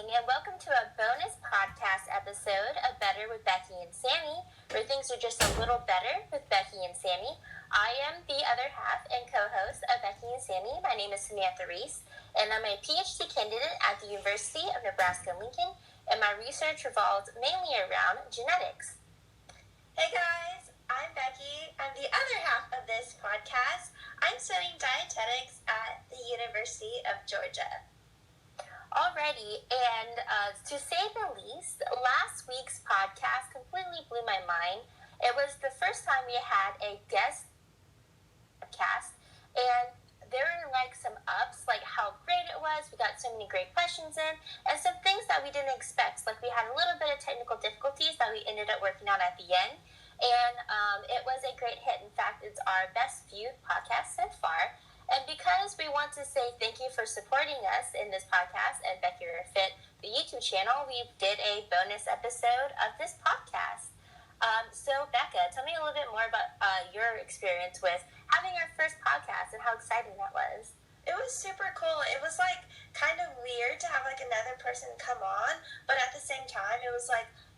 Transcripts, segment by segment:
morning, and welcome to a bonus podcast episode of Better with Becky and Sammy, where things are just a little better with Becky and Sammy. I am the other half and co-host of Becky and Sammy. My name is Samantha Reese, and I'm a PhD candidate at the University of Nebraska-Lincoln, and my research revolves mainly around genetics. Hey guys, I'm Becky. I'm the other half of this podcast. I'm studying dietetics at the University of Georgia. Alrighty, and to say the least, last week's podcast completely blew my mind. It was the first time we had a guest podcast, and there were some ups, like how great it was. We got so many great questions in, and some things that we didn't expect. Like we had a little bit of technical difficulties that we ended up working on at the end, and it was a great hit. In fact, it's our best viewed podcast so far. And because we want to say thank you for supporting us in this podcast and BeckyRFIt, the YouTube channel, we did a bonus episode of this podcast. So Becca, tell me a little bit more about your experience with having our first podcast and how exciting that was. It was super cool. It was kind of weird to have another person come on, but at the same time, it was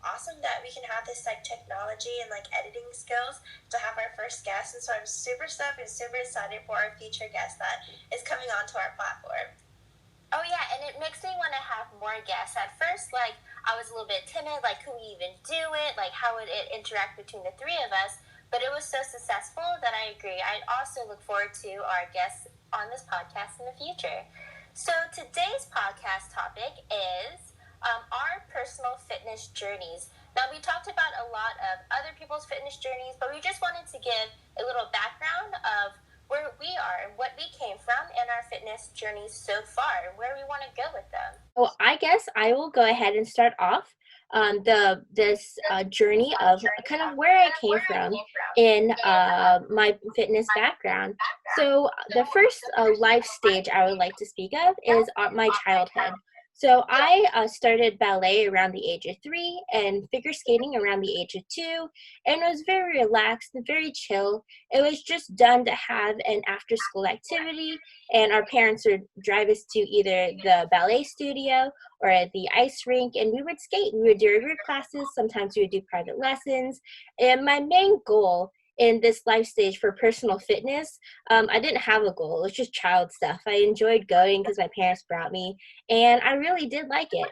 awesome that we can have this technology and editing skills to have our first guest. And so I'm super stoked and super excited for our future guest that is coming onto our platform. Oh yeah, and it makes me want to have more guests. At first, I was a little bit timid, could we even do it? How would it interact between the three of us? But it was so successful that I agree. I also look forward to our guests on this podcast in the future. So today's podcast topic is our personal fitness journeys. Now, we talked about a lot of other people's fitness journeys, but we just wanted to give a little background of where we are and what we came from in our fitness journeys so far and where we want to go with them. Well, I guess I will go ahead and start off this journey of kind of where I came from in my fitness background. So the first life stage I would like to speak of is my childhood. So I started ballet around the age of 3 and figure skating around the age of 2, and it was very relaxed and very chill. It was just done to have an after-school activity, and our parents would drive us to either the ballet studio or at the ice rink, and we would skate. We would do regular classes. Sometimes we would do private lessons, and my main goal in this life stage for personal fitness, I didn't have a goal. It was just child stuff. I enjoyed going because my parents brought me, and I really did like it.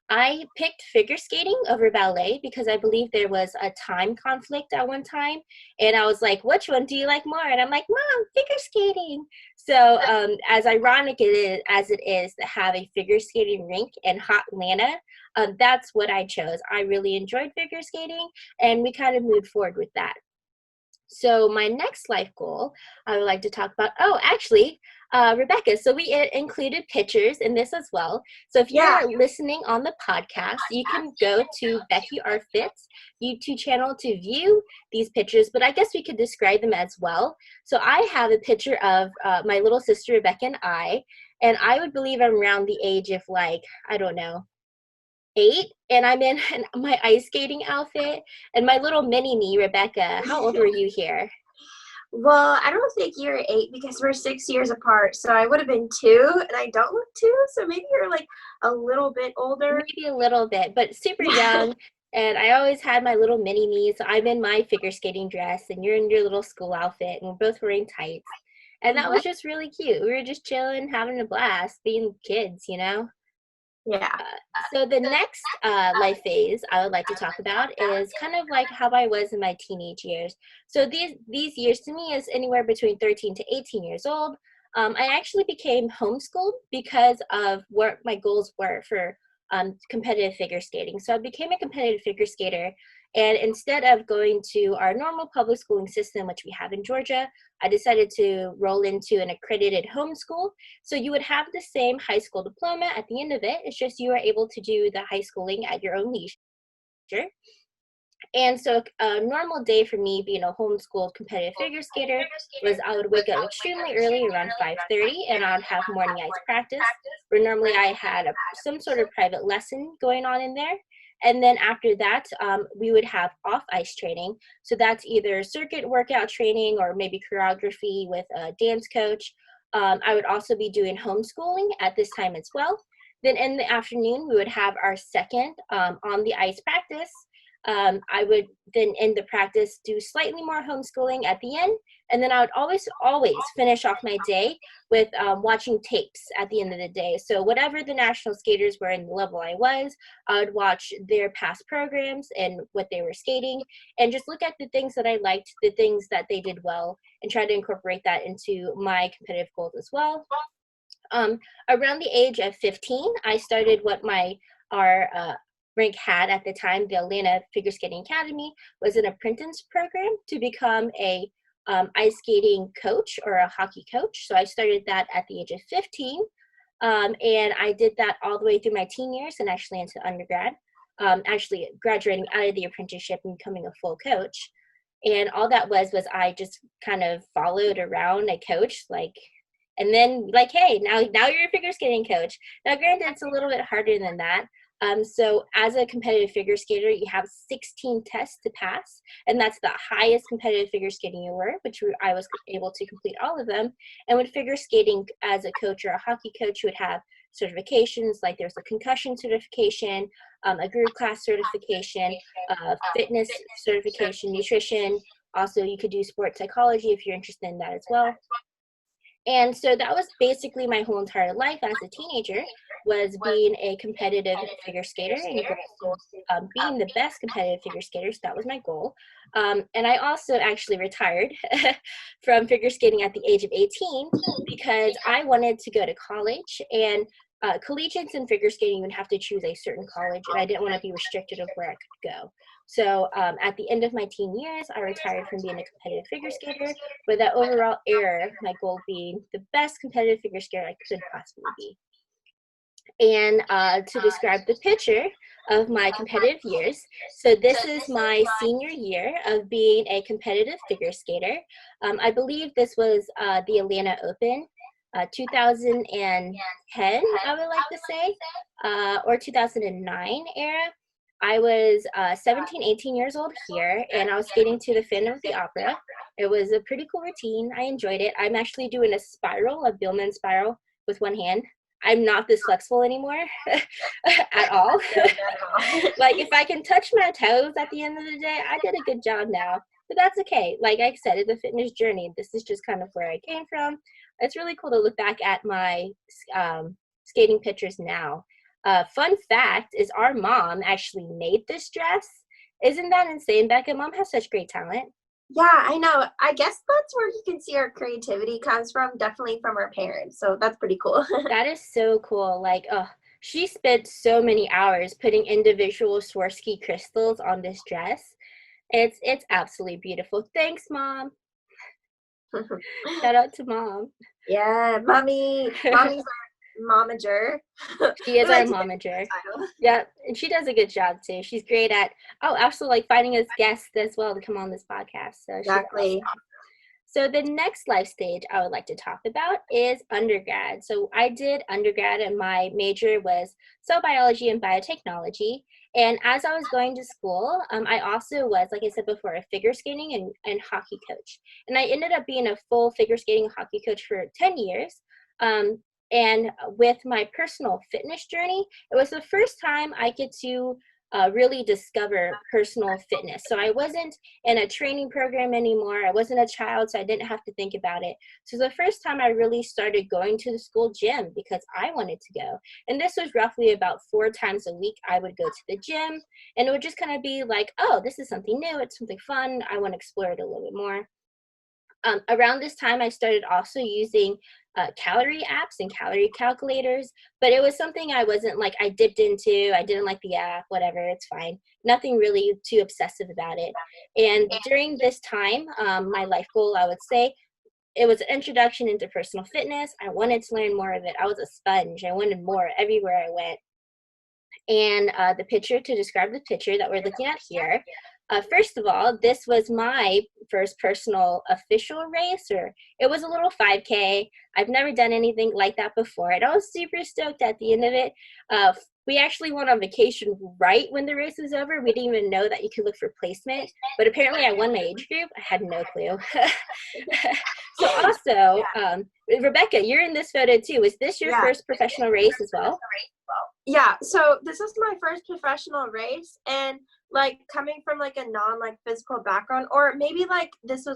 I picked figure skating over ballet because I believe there was a time conflict at one time, and I was like, which one do you like more? And I'm like, Mom, figure skating. So as ironic as it is to have a figure skating rink in hot Atlanta, that's what I chose. I really enjoyed figure skating, and we kind of moved forward with that. So my next life goal I would like to talk about, Rebecca, so we included pictures in this as well. So if you're listening on the podcast, you can go to BeckyRFIt's YouTube channel to view these pictures, but I guess we could describe them as well. So I have a picture of my little sister Rebecca and I would believe I'm around the age of 8, and I'm in my ice skating outfit, and my little mini me, Rebecca. How old were you here? Well, I don't think you're 8 because we're 6 years apart, so I would have been 2, and I don't look 2, so maybe you're a little bit older. Maybe a little bit, but super young, and I always had my little mini me, so I'm in my figure skating dress, and you're in your little school outfit, and we're both wearing tights, and that was just really cute. We were just chilling, having a blast, being kids, Yeah. So the next life phase I would like to talk about is kind of how I was in my teenage years. So these years to me is anywhere between 13 to 18 years old. I actually became homeschooled because of what my goals were for competitive figure skating. So I became a competitive figure skater, and instead of going to our normal public schooling system, which we have in Georgia, I decided to roll into an accredited homeschool. So you would have the same high school diploma at the end of it. It's just you are able to do the high schooling at your own leisure. And so a normal day for me being a homeschooled competitive figure skater was I would wake up extremely early, around 5:30, and I would have morning ice practice, where normally I had some sort of private lesson going on in there. And then after that, we would have off-ice training. So that's either circuit workout training or maybe choreography with a dance coach. I would also be doing homeschooling at this time as well. Then in the afternoon, we would have our second on the ice practice. I would then end the practice, do slightly more homeschooling at the end, and then I would always finish off my day with watching tapes at the end of the day. So whatever the national skaters were in the level I would watch their past programs and what they were skating, and just look at the things that I liked, the things that they did well, and try to incorporate that into my competitive goals as well. Around the age of 15, I started what our rank had at the time, the Atlanta Figure Skating Academy, was an apprentice program to become a ice skating coach or a hockey coach. So I started that at the age of 15, and I did that all the way through my teen years and actually into undergrad, actually graduating out of the apprenticeship and becoming a full coach. And all that was I just kind of followed around a coach, and then hey, now you're a figure skating coach. Now, granted, it's a little bit harder than that. So as a competitive figure skater, you have 16 tests to pass, and that's the highest competitive figure skating you were, which I was able to complete all of them. And with figure skating as a coach or a hockey coach, you would have certifications, like there's a concussion certification, a group class certification, fitness certification, nutrition. Also, you could do sports psychology if you're interested in that as well. And so that was basically my whole entire life as a teenager, was being a competitive figure skater and being the best competitive figure skater. So that was my goal. And I also actually retired from figure skating at the age of 18 because I wanted to go to college, and collegiates in figure skating, you would have to choose a certain college, and I didn't want to be restricted of where I could go. So at the end of my teen years, I retired from being a competitive figure skater, with that overall era, my goal being the best competitive figure skater I could possibly be. And to describe the picture of my competitive years, so this is my senior year of being a competitive figure skater. I believe this was the Atlanta Open, 2010, I would like to say, or 2009 era. I was 17, 18 years old here, and I was skating to the Phantom of the Opera. It was a pretty cool routine. I enjoyed it. I'm actually doing a spiral, a Billman spiral, with one hand. I'm not this flexible anymore at all. If I can touch my toes at the end of the day, I did a good job now. But that's okay. Like I said, it's a fitness journey. This is just kind of where I came from. It's really cool to look back at my skating pictures now. Fun fact is our mom actually made this dress. Isn't that insane, Becca? Mom has such great talent. Yeah, I know. I guess that's where you can see our creativity comes from, definitely from our parents. So that's pretty cool. That is so cool. She spent so many hours putting individual Swarovski crystals on this dress. It's absolutely beautiful. Thanks, Mom. Shout out to Mom. Yeah, mommy's our momager. She is our momager. Yeah, and she does a good job too. She's great at absolutely finding us guests as well to come on this podcast. So exactly. So the next life stage I would like to talk about is undergrad. So I did undergrad, and my major was cell biology and biotechnology. And as I was going to school, I also was, like I said before, a figure skating and hockey coach. And I ended up being a full figure skating and hockey coach for 10 years. And with my personal fitness journey, it was the first time I get to really discover personal fitness. So I wasn't in a training program anymore. I wasn't a child, so I didn't have to think about it. So the first time I really started going to the school gym because I wanted to go. And this was roughly about 4 times a week. I would go to the gym, and it would just kind of be like, oh, this is something new. It's something fun. I want to explore it a little bit more. Around this time, I started also using calorie apps and calorie calculators, but it was something I wasn't I dipped into. I didn't like the app, whatever, it's fine. Nothing really too obsessive about it. And during this time, my life goal, I would say, it was an introduction into personal fitness. I wanted to learn more of it. I was a sponge. I wanted more everywhere I went. And the picture, to describe the picture that we're looking at here, First of all, this was my first personal official race, or it was a little 5K. I've never done anything like that before, and I was super stoked at the end of it. We actually went on vacation right when the race was over. We didn't even know that you could look for placement, but apparently I won my age group. I had no clue. So also, Rebecca, you're in this photo too. Was this your first professional race as well? Yeah, so this is my first professional race, and like coming from like a non like physical background, or maybe like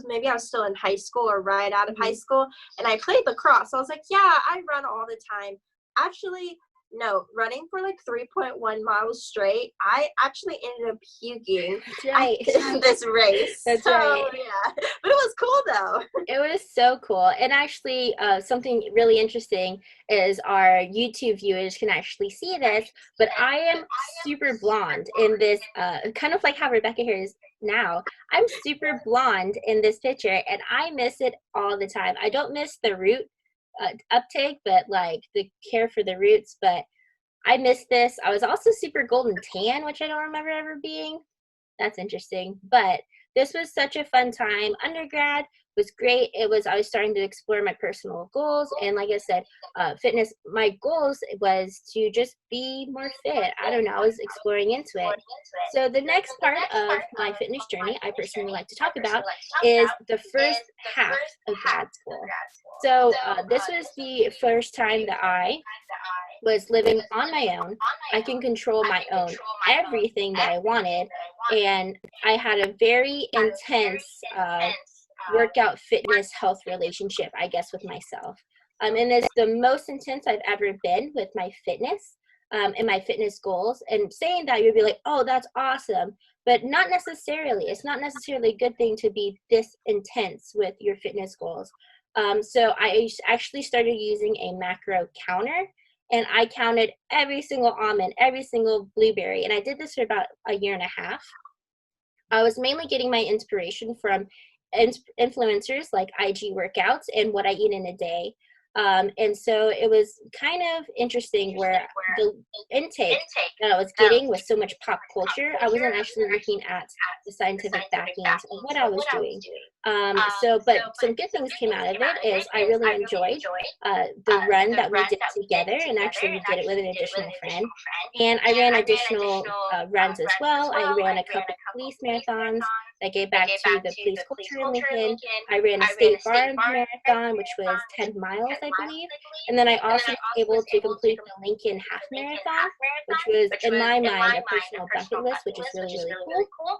maybe I was still in high school or right out of high school, and I played lacrosse. So I was like, yeah, I run all the time. Actually, no, running for like 3.1 miles straight, I actually ended up puking in this race. That's right. Yeah, but it was cool though. It was so cool. And actually, something really interesting is our YouTube viewers can actually see this, but I am super blonde in this, kind of like how Rebecca here is now. I'm super blonde in this picture, and I miss it all the time. I don't miss the root uptake, but like the care for the roots, but I miss this. I was also super golden tan, which I don't remember ever being. That's interesting. But this was such a fun time. Undergrad was great. I was starting to explore my personal goals. And like I said, fitness, my goals was to just be more fit. I don't know, I was exploring into it. So the next part of my fitness journey I personally like to talk about is the first half of grad school. So this was the first time that I was living on my own. I can control my own everything that I wanted, and I had a very intense workout, fitness, health relationship, I guess, with myself. And it's the most intense I've ever been with my fitness and my fitness goals. And saying that, you'd be like, oh, that's awesome, but not necessarily. It's not necessarily a good thing to be this intense with your fitness goals. So I actually started using a macro counter, and I counted every single almond, every single blueberry, and I did this for about a year and a half. I was mainly getting my inspiration from influencers like IG workouts and what I eat in a day. And so it was kind of interesting where the intake that I was getting was so much pop culture. I wasn't actually looking at the scientific backings of what I was doing. But some good things came out of it is I really enjoyed the run that we did together, and actually we did it with an additional friend. And I ran additional runs as well. I ran a couple police marathons. I gave back to the police culture in Lincoln. I ran a State Farm marathon, which was 10 miles, I believe. And then I also was able to complete the Lincoln half marathon, which was, in my mind, a personal bucket list, which is really, really cool.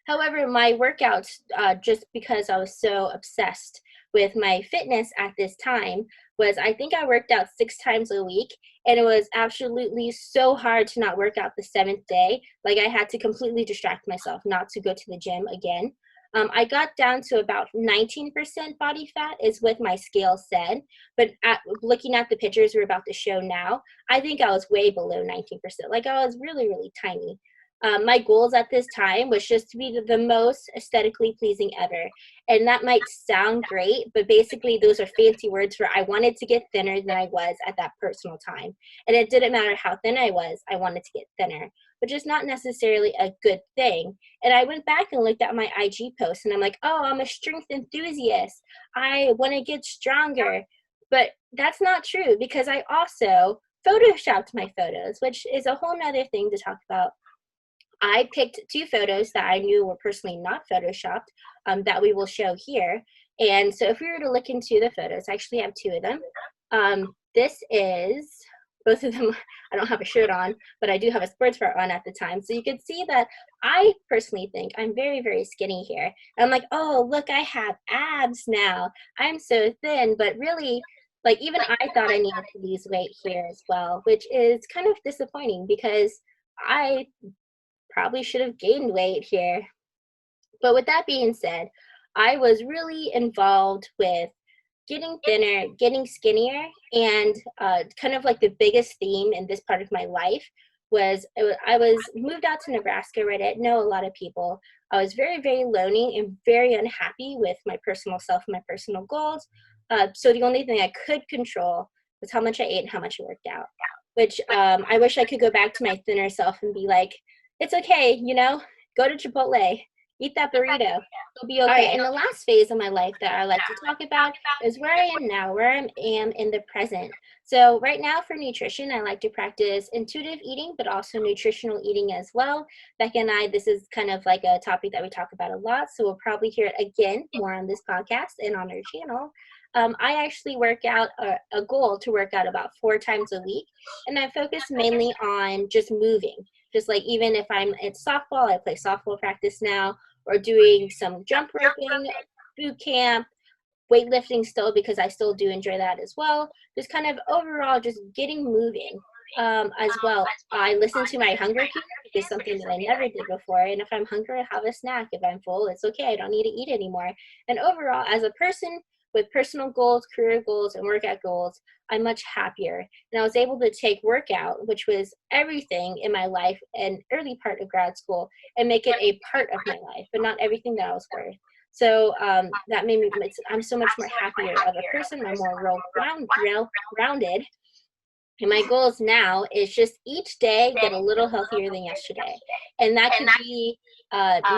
However, my workouts, just because I was so obsessed with my fitness at this time, was I think I worked out 6 times a week, and it was absolutely so hard to not work out the 7th day. Like, I had to completely distract myself not to go to the gym again. I got down to about 19% body fat is what my scale said, but looking at the pictures we're about to show now, I think I was way below 19%. Like, I was really, really tiny. My goals at this time was just to be the most aesthetically pleasing ever. And that might sound great, but basically those are fancy words for I wanted to get thinner than I was at that personal time. And it didn't matter how thin I wanted to get thinner, which is not necessarily a good thing. And I went back and looked at my IG posts, and I'm like, oh, I'm a strength enthusiast. I want to get stronger. But that's not true, because I also photoshopped my photos, which is a whole nother thing to talk about. I picked 2 photos that I knew were personally not photoshopped that we will show here. And so if we were to look into the photos, I actually have 2 of them. This is, both of them, I don't have a shirt on, but I do have a sports bra on at the time. So you can see that I personally think I'm very, very skinny here. And I'm like, oh, look, I have abs now. I'm so thin, but really, like, even I thought I needed to lose weight here as well, which is kind of disappointing because I probably should have gained weight here. But with that being said, I was really involved with getting thinner, getting skinnier, and kind of like the biggest theme in this part of my life was I was moved out to Nebraska where I didn't know a lot of people. I was very, very lonely and very unhappy with my personal self and my personal goals. So the only thing I could control was how much I ate and how much I worked out, which I wish I could go back to my thinner self and be like, it's okay, you know, Go to Chipotle. Eat that burrito. You'll be okay. All right, and the last phase of my life that I like to talk about is where I am now, where I am in the present. So right now for nutrition, I like to practice intuitive eating, but also nutritional eating as well. Becky and I, this is kind of like a topic that we talk about a lot, so we'll probably hear it again more on this podcast and on our channel. I actually work out a goal to work out about 4 times a week, and I focus mainly on just moving. Just like even if I'm at softball, I play softball practice now, or doing some jump roping, boot camp, weightlifting still because I still do enjoy that as well. Just kind of overall just getting moving as well. I listen to my hunger cues, which is something that I never did before. And if I'm hungry, I have a snack. If I'm full, it's okay. I don't need to eat anymore. And overall, as a person with personal goals, career goals, and workout goals, I'm much happier. And I was able to take workout, which was everything in my life and early part of grad school, and make it a part of my life, but not everything that I was worth. So that made me, I'm so much more happier of a person. I'm more well-rounded. And my goals now is just each day get a little healthier than yesterday. And that could be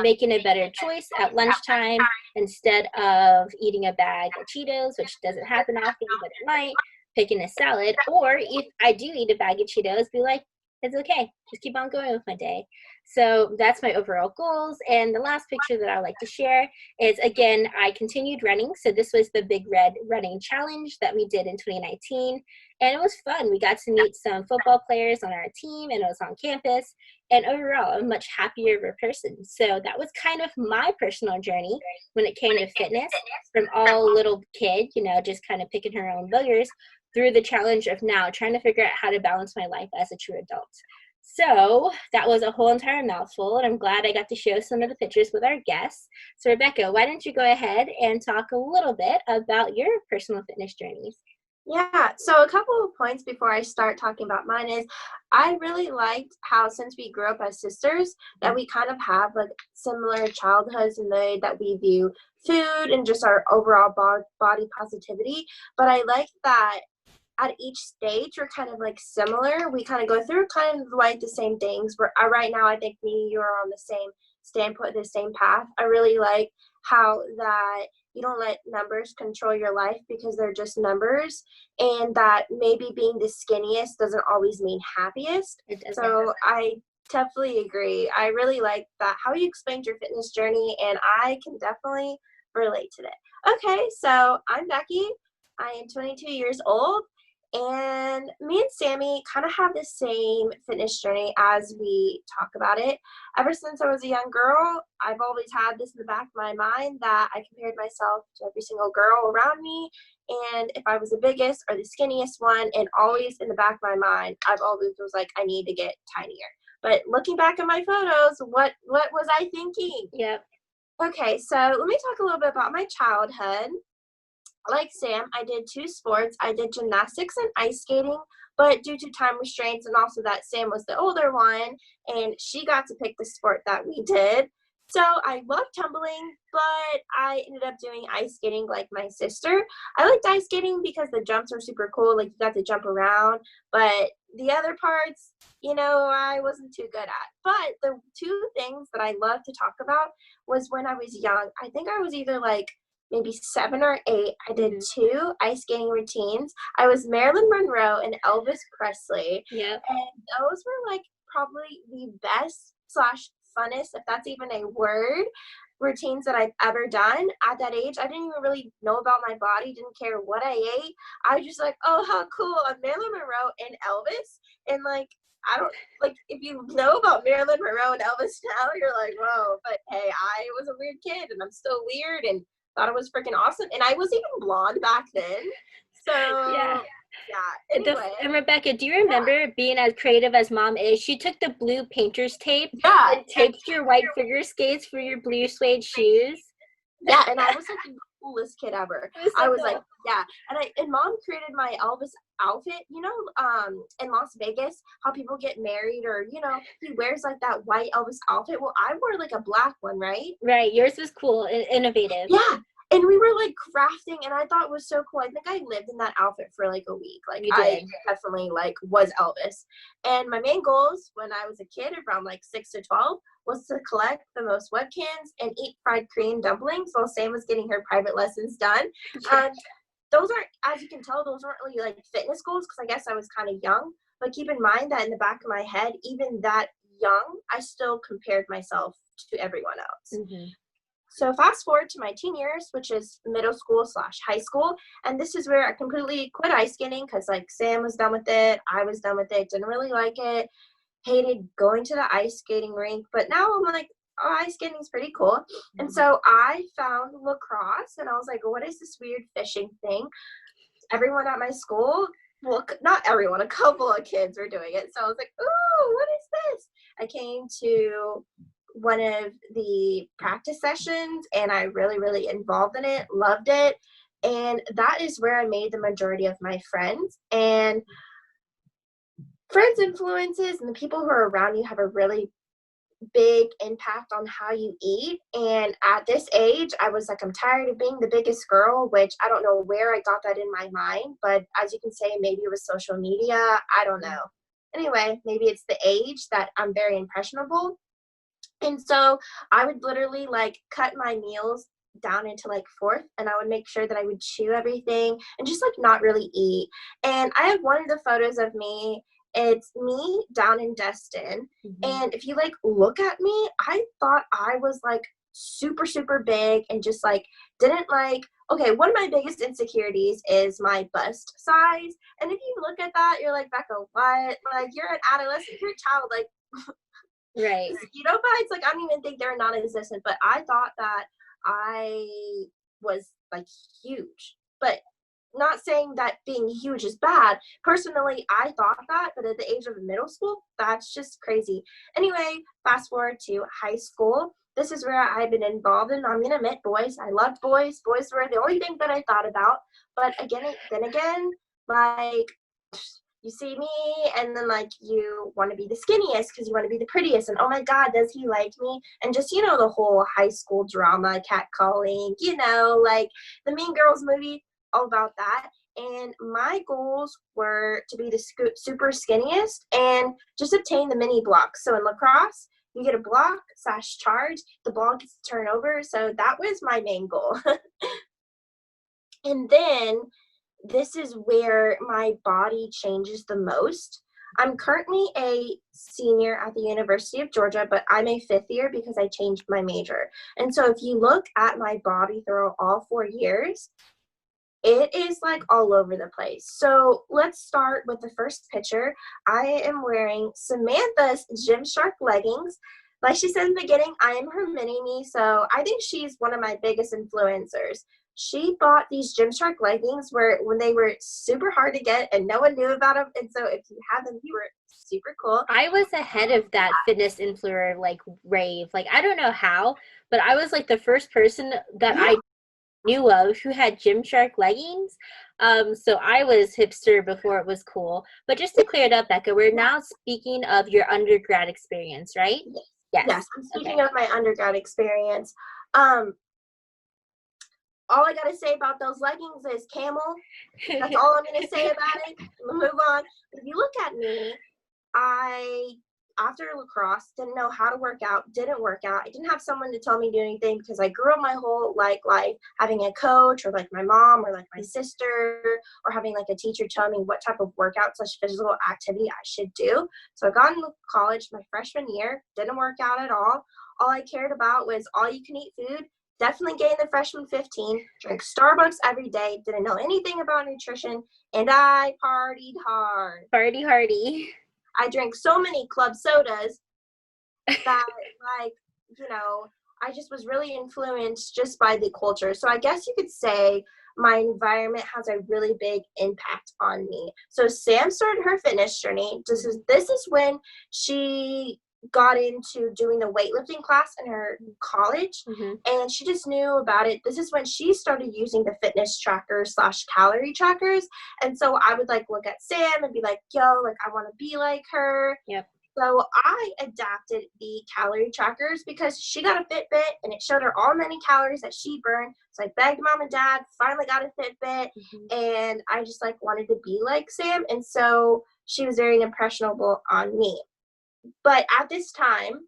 making a better choice at lunchtime instead of eating a bag of Cheetos, which doesn't happen often, but it might, picking a salad. Or if I do eat a bag of Cheetos, be like, it's okay, just keep on going with my day. So that's my overall goals. And the last picture that I like to share is, again, I continued running. So this was the Big Red Running Challenge that we did in 2019. And it was fun. We got to meet some football players on our team, and it was on campus. And overall, I'm a much happier person. So that was kind of my personal journey when it came to fitness, from all little kid, you know, just kind of picking her own boogers, through the challenge of now trying to figure out how to balance my life as a true adult. So that was a whole entire mouthful, and I'm glad I got to show some of the pictures with our guests. So Rebecca, why don't you go ahead and talk a little bit about your personal fitness journeys? Yeah, so a couple of points before I start talking about mine is I really liked how, since we grew up as sisters, that we kind of have like similar childhoods in the way that we view food and just our overall body positivity. But I like that at each stage we're kind of like similar. We kind of go through kind of like the same things. Right now I think me and you are on the same standpoint, the same path. I really like how that you don't let numbers control your life because they're just numbers, and that maybe being the skinniest doesn't always mean happiest. So I definitely agree. I really like that, how you explained your fitness journey, and I can definitely relate to that. Okay, so I'm Becky. I am 22 years old. And me and Sammy kind of have the same fitness journey as we talk about it. Ever since I was a young girl, I've always had this in the back of my mind that I compared myself to every single girl around me. And if I was the biggest or the skinniest one, and always in the back of my mind, I've always was like, I need to get tinier. But looking back at my photos, what was I thinking? Yep. Okay, so let me talk a little bit about my childhood. Like Sam, I did 2 sports. I did gymnastics and ice skating, but due to time restraints and also that Sam was the older one and she got to pick the sport that we did. So I loved tumbling, but I ended up doing ice skating like my sister. I liked ice skating because the jumps were super cool, like you got to jump around, but the other parts, you know, I wasn't too good at. But the 2 things that I love to talk about was when I was young. I think I was either like maybe 7 or 8, I did 2 ice skating routines. I was Marilyn Monroe and Elvis Presley. Yep. And those were like probably the best / funnest, if that's even a word, routines that I've ever done. At that age, I didn't even really know about my body, didn't care what I ate. I was just like, oh, how cool, I'm Marilyn Monroe and Elvis. And like, I don't, like, if you know about Marilyn Monroe and Elvis now, you're like, whoa, but hey, I was a weird kid and I'm still weird and thought it was freaking awesome. And I was even blonde back then. So yeah. Anyway. And Rebecca, do you remember being as creative as Mom is? She took the blue painter's tape and taped your white figure skates for your blue suede shoes. Yeah, and I was like the coolest kid ever. I was like, yeah. And Mom created my Elvis outfit. You know, in Las Vegas, how people get married, or you know, he wears like that white Elvis outfit. Well, I wore like a black one, right? Right. Yours was cool and innovative. Yeah. And we were like crafting, and I thought it was so cool. I think I lived in that outfit for like a week. Like I definitely like was Elvis. And my main goals when I was a kid, around like 6 to 12, was to collect the most webcams and eat fried Korean dumplings while Sam was getting her private lessons done. And those aren't, as you can tell, those weren't really like fitness goals because I guess I was kind of young. But keep in mind that in the back of my head, even that young, I still compared myself to everyone else. Mm-hmm. So fast forward to my teen years, which is middle school / high school. And this is where I completely quit ice skating because like Sam was done with it. I was done with it. Didn't really like it. Hated going to the ice skating rink. But now I'm like, oh, ice skating is pretty cool. Mm-hmm. And so I found lacrosse and I was like, what is this weird fishing thing? Everyone at my school, well, not everyone, a couple of kids were doing it. So I was like, ooh, what is this? I came to one of the practice sessions and I really, really involved in it, loved it. And that is where I made the majority of my friends. And friends' influences and the people who are around you have a really big impact on how you eat. And at this age, I was like, I'm tired of being the biggest girl, which I don't know where I got that in my mind. But as you can say, maybe it was social media. I don't know. Anyway, maybe it's the age that I'm very impressionable. And so I would literally like cut my meals down into like fourth and I would make sure that I would chew everything and just like not really eat. And I have one of the photos of me. It's me down in Destin. Mm-hmm. And if you like look at me, I thought I was like super, super big and just like didn't like, okay, one of my biggest insecurities is my bust size. And if you look at that, you're like, Becca, what? Like you're an adolescent, you're a child, like right. Mosquito bites, like I don't even think they're non-existent, but I thought that I was like huge. But not saying that being huge is bad. Personally, I thought that, but at the age of middle school, that's just crazy. Anyway, fast forward to high school. This is where I've been involved in. I'm gonna admit, boys. I loved boys. Boys were the only thing that I thought about. But then again, like you see me and then like you want to be the skinniest because you want to be the prettiest and oh my god, does he like me? And just, you know, the whole high school drama, catcalling, you know, like the Mean Girls movie, all about that. And my goals were to be the super skinniest and just obtain the mini blocks. So in lacrosse, you get a block / charge, the ball gets to turn over. So that was my main goal. And then this is where my body changes the most. I'm currently a senior at the University of Georgia, but I'm a 5th year because I changed my major. And so if you look at my body through all 4 years, it is like all over the place. So let's start with the first picture. I am wearing Samantha's Gymshark leggings. Like she said in the beginning, I am her mini-me, so I think she's one of my biggest influencers. She bought these Gymshark leggings when they were super hard to get and no one knew about them. And so if you had them, you were super cool. I was ahead of that fitness influencer like rave. Like I don't know how, but I was like the first person that I knew of who had Gymshark leggings. So I was hipster before it was cool. But just to clear it up, Becca, we're now speaking of your undergrad experience, right? Yes, I'm speaking of my undergrad experience. All I gotta say about those leggings is camel. That's all I'm gonna say about it. We'll move on. If you look at me, after lacrosse, didn't know how to work out, didn't work out. I didn't have someone to tell me to do anything because I grew up my whole life having a coach or like my mom or like my sister or having like a teacher tell me what type of workout / physical activity I should do. So I got into college my freshman year, didn't work out at all. All I cared about was all you can eat food. Definitely gained the freshman 15, drank Starbucks every day, didn't know anything about nutrition, and I partied hard. Party hardy. I drank so many club sodas that, like, you know, I just was really influenced just by the culture. So I guess you could say my environment has a really big impact on me. So Sam started her fitness journey. This is when she got into doing the weightlifting class in her college, and she just knew about it. This is when she started using the fitness trackers / calorie trackers, and so I would like look at Sam and be like, yo, like I want to be like her. Yep. So I adapted the calorie trackers because she got a Fitbit and it showed her all many calories that she burned. So I begged mom and dad, finally got a Fitbit, and I just like wanted to be like Sam, and so she was very impressionable on me. But at this time,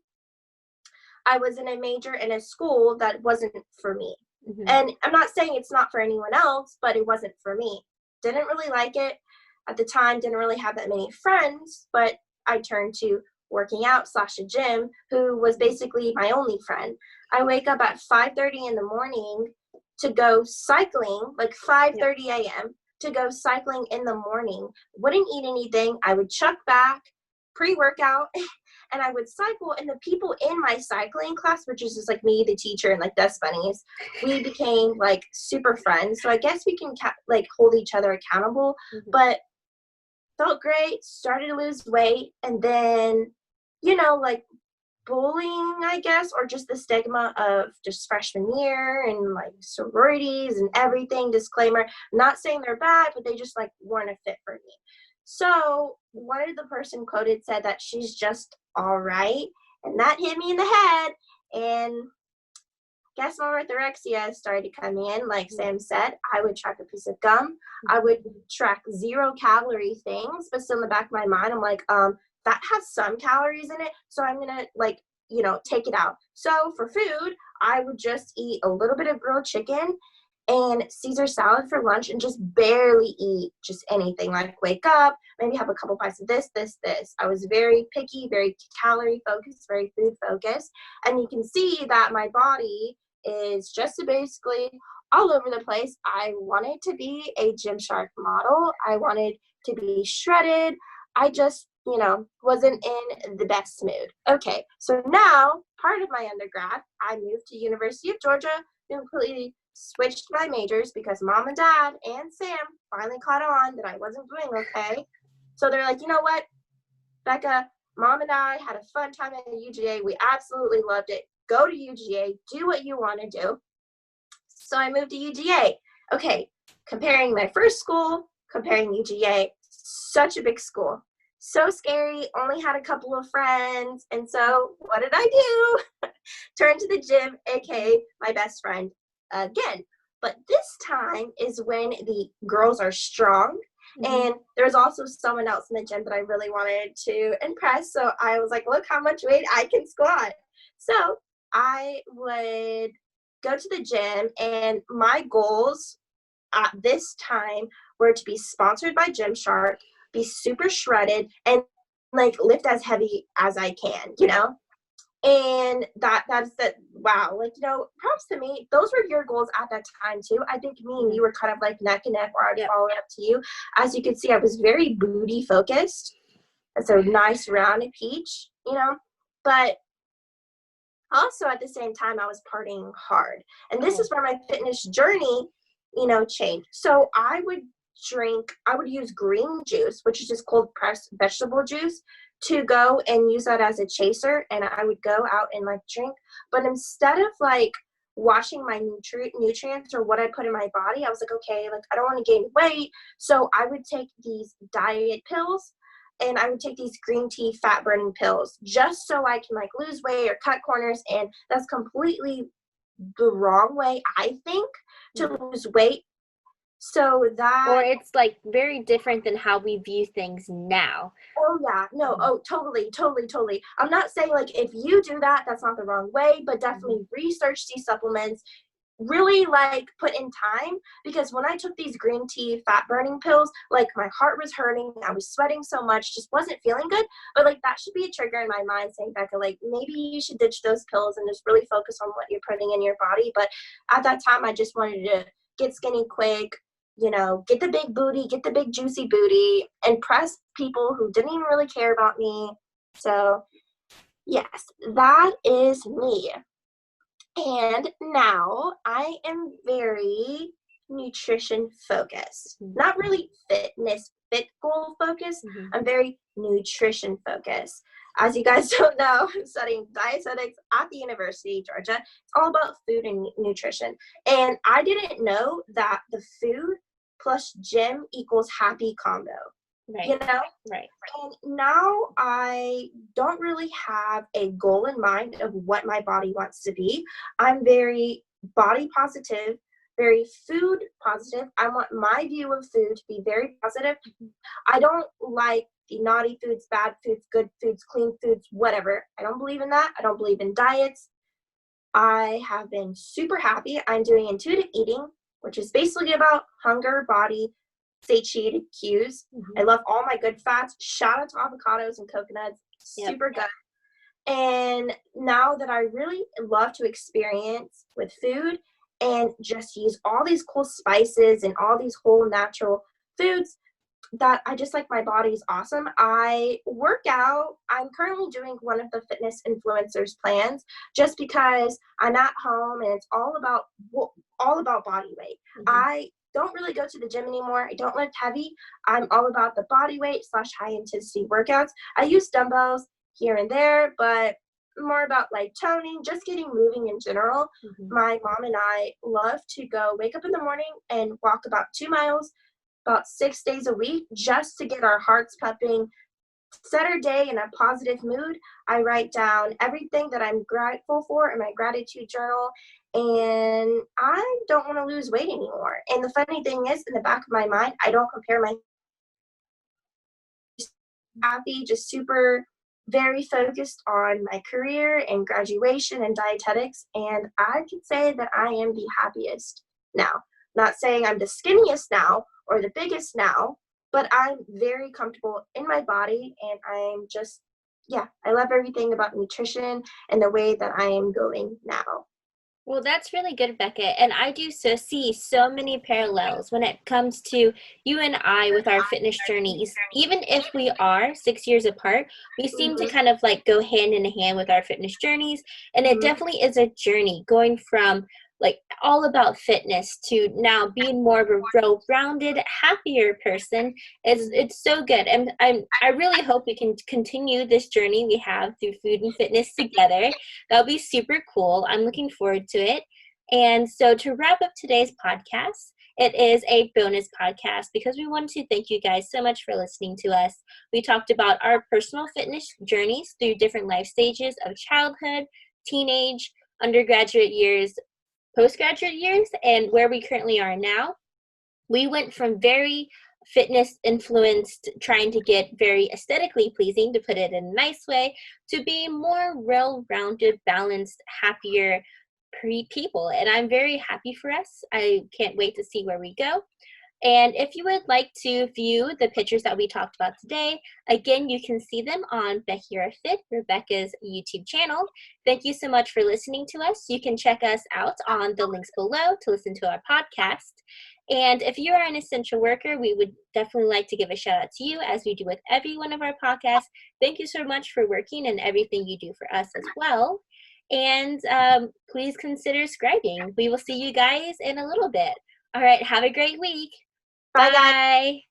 I was in a major in a school that wasn't for me. Mm-hmm. And I'm not saying it's not for anyone else, but it wasn't for me. Didn't really like it at the time, didn't really have that many friends, but I turned to working out / a gym, who was basically my only friend. I wake up at 5:30 in the morning to go cycling, like 5:30 a.m. to go cycling in the morning. Wouldn't eat anything. I would chuck back pre-workout and I would cycle, and the people in my cycling class, which is just like me, the teacher, and like Dust Bunnies, we became like super friends. So I guess we can like hold each other accountable, but felt great, started to lose weight, and then, you know, like bullying, I guess, or just the stigma of just freshman year and like sororities and everything. Disclaimer, not saying they're bad, but they just like weren't a fit for me. So one of the person quoted said that she's just all right, and that hit me in the head. And guess my orthorexia started to come in. Like Sam said, I would track a piece of gum. I would track 0-calorie things, but still in the back of my mind, I'm like, that has some calories in it, so I'm gonna like, you know, take it out. So for food, I would just eat a little bit of grilled chicken and Caesar salad for lunch, and just barely eat just anything. Like wake up, maybe have a couple bites of this. I was very picky, very calorie focused, very food focused, and you can see that my body is just basically all over the place. I wanted to be a Gymshark model. I wanted to be shredded. I just, you know, wasn't in the best mood. Okay, so now, part of my undergrad, I moved to University of Georgia, completely switched my majors because mom and dad and Sam finally caught on that I wasn't doing okay. So they're like, you know what, Becca, mom and I had a fun time at UGA. We absolutely loved it. Go to UGA, do what you want to do. So I moved to UGA. Okay, comparing my first school, comparing UGA, such a big school. So scary, only had a couple of friends. And so what did I do? Turn to the gym, aka my best friend again. But this time is when the girls are strong. And there's also someone else in the gym that I really wanted to impress. So I was like, look how much weight I can squat. So I would go to the gym, and my goals at this time were to be sponsored by Gymshark, be super shredded, and like lift as heavy as I can, you know? And that's the wow, like, you know, props to me. Those were your goals at that time too. I think me and you were kind of like neck and neck, or I'd follow up to you. As you can see, I was very booty focused. That's a nice rounded peach, you know, but also at the same time I was partying hard. And this is where my fitness journey, you know, changed. So I would use green juice, which is just cold pressed vegetable juice, to go and use that as a chaser, and I would go out and like drink. But instead of like watching my nutrients or what I put in my body, I was like, okay, like I don't want to gain weight, so I would take these diet pills, and I would take these green tea fat burning pills just so I can like lose weight or cut corners. And that's completely the wrong way, I think, to lose weight. So that, or it's like very different than how we view things now. Oh yeah, no, oh totally. I'm not saying like if you do that, that's not the wrong way, but definitely research these supplements, really like put in time, because when I took these green tea fat burning pills, like my heart was hurting, I was sweating so much, just wasn't feeling good. But like that should be a trigger in my mind saying, Becca, like maybe you should ditch those pills and just really focus on what you're putting in your body. But at that time I just wanted to get skinny quick, you know, get the big booty, get the big juicy booty, impress people who didn't even really care about me. So yes, that is me. And now I am very nutrition focused, not really fit goal focused. I'm very nutrition focused. As you guys don't know, I'm studying dietetics at the University of Georgia. It's all about food and nutrition. And I didn't know that the food plus gym equals happy combo. Right. You know? Right. And now I don't really have a goal in mind of what my body wants to be. I'm very body positive, very food positive. I want my view of food to be very positive. I don't like the naughty foods, bad foods, good foods, clean foods, whatever. I don't believe in that. I don't believe in diets. I have been super happy. I'm doing intuitive eating, which is basically about hunger, body, satiated cues. I love all my good fats. Shout out to avocados and coconuts. Super good. And now that I really love to experience with food and just use all these cool spices and all these whole natural foods, that I just like, my body's awesome. I work out. I'm currently doing one of the fitness influencers plans just because I'm at home and it's all about body weight. I don't really go to the gym anymore. I don't lift heavy. I'm all about the body weight / high intensity workouts. I use dumbbells here and there, but more about like toning, just getting moving in general. My mom and I love to wake up in the morning and walk about 2 miles about 6 days a week just to get our hearts pumping, set our day in a positive mood. I write down everything that I'm grateful for in my gratitude journal, and I don't want to lose weight anymore. And the funny thing is, in the back of my mind, I don't compare my happy, just super very focused on my career and graduation and dietetics, and I can say that I am the happiest now. Not saying I'm the skinniest now or the biggest now, but I'm very comfortable in my body, and I'm just, I love everything about nutrition and the way that I am going now. Well, that's really good, Becca. And I do see so many parallels when it comes to you and I with our fitness journeys. Even if we are 6 years apart, we seem to kind of like go hand in hand with our fitness journeys. And it definitely is a journey going from like all about fitness to now being more of a well-rounded, happier person. It's so good. And I really hope we can continue this journey we have through food and fitness together. That'll be super cool. I'm looking forward to it. And so to wrap up today's podcast, it is a bonus podcast because we wanted to thank you guys so much for listening to us. We talked about our personal fitness journeys through different life stages of childhood, teenage, undergraduate years, postgraduate years, and where we currently are now. We went from very fitness influenced, trying to get very aesthetically pleasing, to put it in a nice way, to be more well-rounded, balanced, happier people. And I'm very happy for us. I can't wait to see where we go. And if you would like to view the pictures that we talked about today, again, you can see them on BeckyRFIt, Rebecca's YouTube channel. Thank you so much for listening to us. You can check us out on the links below to listen to our podcast. And if you are an essential worker, we would definitely like to give a shout out to you, as we do with every one of our podcasts. Thank you so much for working and everything you do for us as well. And please consider subscribing. We will see you guys in a little bit. All right, have a great week. Bye.